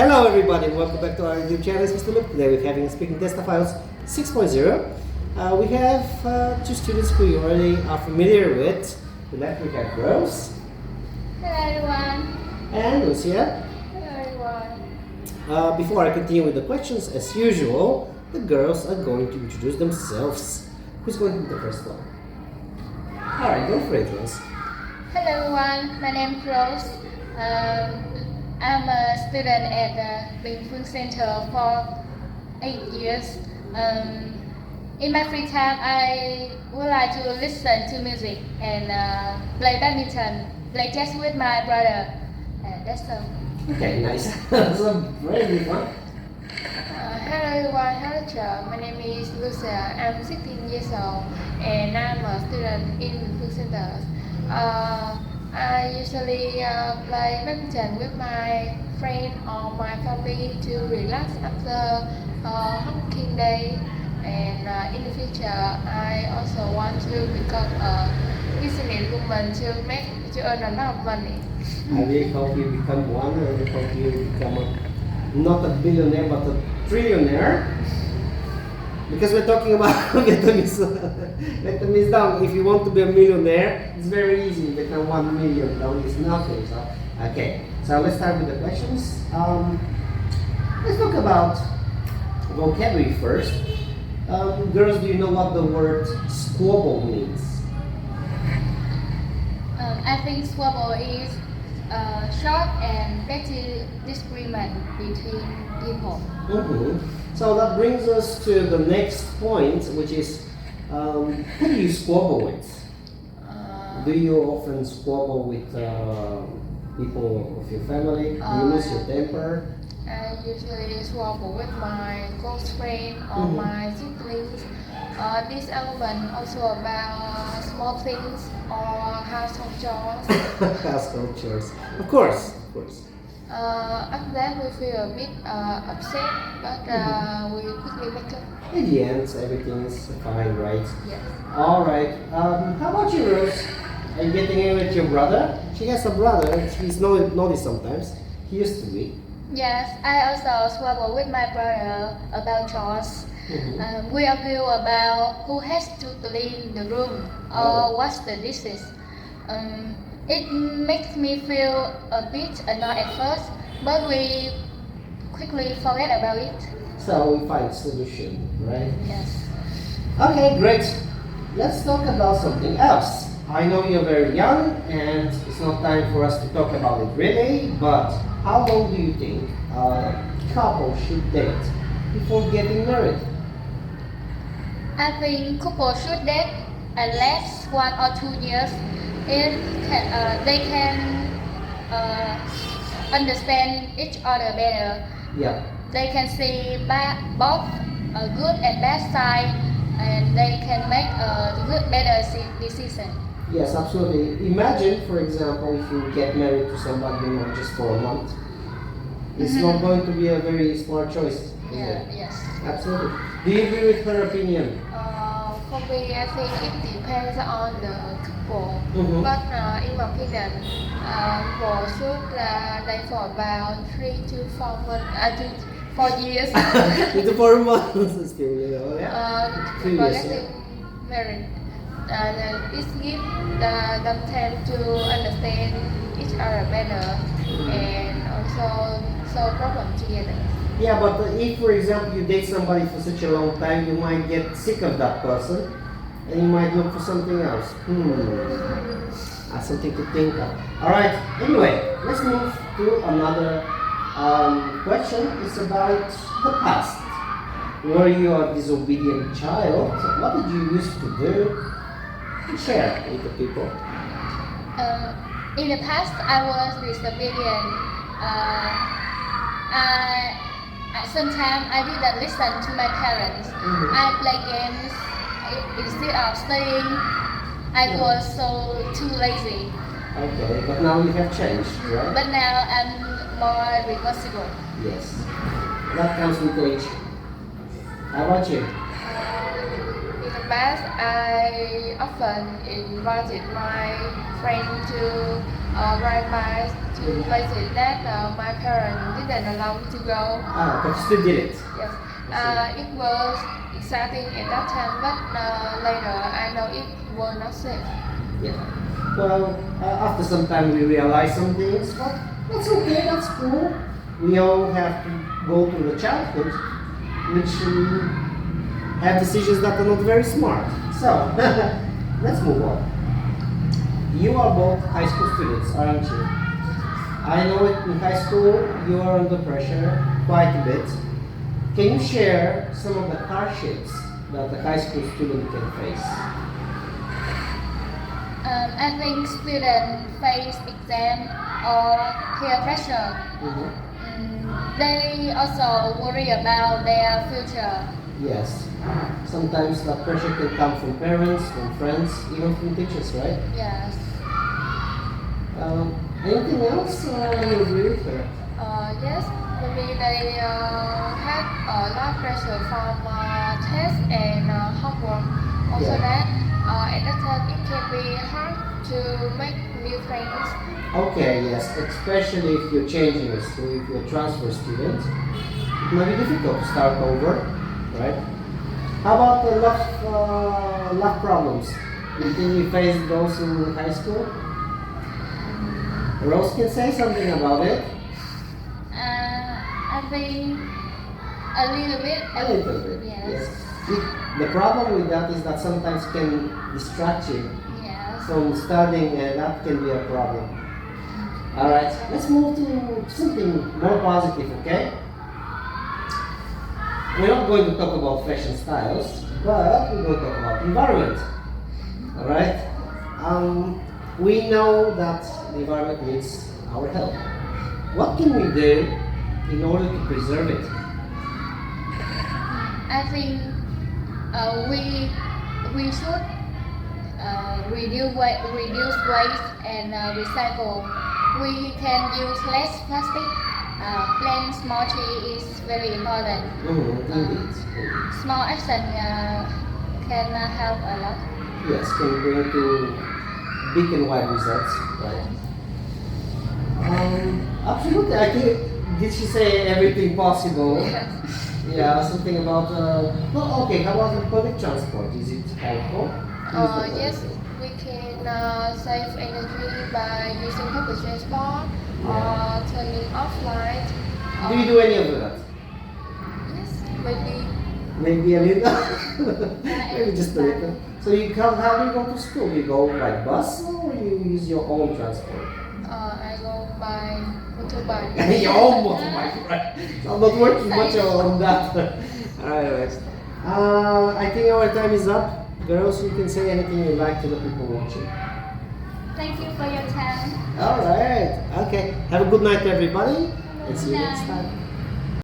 Hello everybody, welcome back to our YouTube channel. It's Mr. Luke. Today we're having a speaking test of Ielts 6.0. We have two students who you already are familiar with. On the left we have Rose. Hello everyone. And Lucia. Hello everyone. Before I continue with the questions, as usual, the girls are going to introduce themselves. Who's going to be the first one? Alright, go for it, Rose. Hello everyone. My name is Rose. I'm a student at the Bình Center for 8 years. In my free time, I would like to listen to music and play badminton, play chess with my brother. That's all. Okay, nice. That's a very good one. Hello everyone. Hello teacher. My name is Lucia. I'm 16 years old and I'm a student in Bình Center. I usually play badminton with my friend or my family to relax after working day. And in the future, I also want to become a businesswoman to earn a lot of money. I really hope you become one. I really hope you become not a billionaire but a trillionaire. Because we're talking about Vietnamese dong. If you want to be a millionaire, it's very easy. You become 1 million dong is nothing. So, okay. So let's start with the questions. Let's talk about vocabulary first. Girls, do you know what the word squabble means? I think squabble is short and petty disagreement between people. So that brings us to the next point, which is who do you squabble with? Do you often squabble with people of your family? Do you lose your temper? I usually squabble with my close friend or my siblings. This element also about small things or household chores. Household chores. Of course. After that, we feel a bit upset, but we quickly make up. In the end, everything is fine, right? Yes. All right. How about you, Rose? Are you getting in with your brother? She has a brother. He's naughty sometimes. He used to be. Yes, I also squabble with my brother about chores. We argue about who has to clean the room or wash the dishes. It makes me feel a bit annoyed at first, but we quickly forget about it. So we find solution, right? Yes. Okay, great. Let's talk about something else. I know you're very young and it's not time for us to talk about it really, but how long do you think a couple should date before getting married? I think couples should date at least 1 or 2 years. They can understand each other better. Yeah. They can see both a good and bad side, and they can make a better decision. Yes, absolutely. Imagine, for example, if you get married to somebody just for a month. It's not going to be a very smart choice. Yes. Absolutely. Do you agree with her opinion? For me, I think it depends on the couple. But in my opinion, for should date for about 3 to 4 months, 4 years. 3 to 4 months still, yeah. 3 For years. getting married, and it gives them time to understand each other better and also solve problems together. Yeah, but if, for example, you date somebody for such a long time, you might get sick of that person and you might look for something else. That's something to think of. Alright, anyway, let's move to another question. It's about the past. Were you a disobedient child? What did you used to do? Share with the people. In the past, I was disobedient. Sometimes I didn't listen to my parents. I play games instead of studying. I was so too lazy. Okay, but now you have changed, right? But now I'm more responsible. Yes. That comes with age. How about you? the past, I often invited my friend to ride bikes to places that my parents didn't allow me to go. Ah, but you still did it. Yes, it was exciting at that time, but later I know it was not safe. Yeah. Well, after some time we realize some things, but that's okay, that's cool. We all have to go through the childhood, which have decisions that are not very smart. So, let's move on. You are both high school students, aren't you? I know it in high school you are under pressure quite a bit. Can you share some of the hardships that a high school student can face? I think students face exam or peer pressure. They also worry about their future. Yes. Sometimes that pressure can come from parents, from friends, even from teachers, right? Yes. Anything else? You agree with her? Yes. Maybe they have a lot of pressure from tests and homework. Also Yeah. that at that time it can be hard to make new friends. Okay, yes, especially if you're changing a school, if you're a transfer student, it might be difficult to start over, right? How about the love problems? You think you face those in high school? Rose can say something about it. I think a little bit. A little bit. Yes. The problem with that is that sometimes can distract you Yes. from studying, and that can be a problem. All right, let's move to something more positive, okay? We're not going to talk about fashion styles, but we're going to talk about environment. All right? We know that the environment needs our help. What can we do in order to preserve it? I think we should reduce waste and recycle. We can use less plastic. Plant small tree is very important. Indeed. Small action can help a lot. Yes, can bring to big and wide results, right? Absolutely. I think, did she say everything possible? Yeah, something about, well, okay, how about the public transport? Is it helpful? Yes, we can save energy by using public transport or turning off lights. Do you do any of that? Yes, maybe. Maybe a little? Maybe just a little. So how do you go to school? You go by bus or you use your own transport? I go by motorbike. Your own motorbike, right? So I'm not working much on that. Alright. I think our time is up. Girls, you can say anything you like to the people watching. Thank you for your time. Alright. Okay. Have a good night, everybody. And see you next time.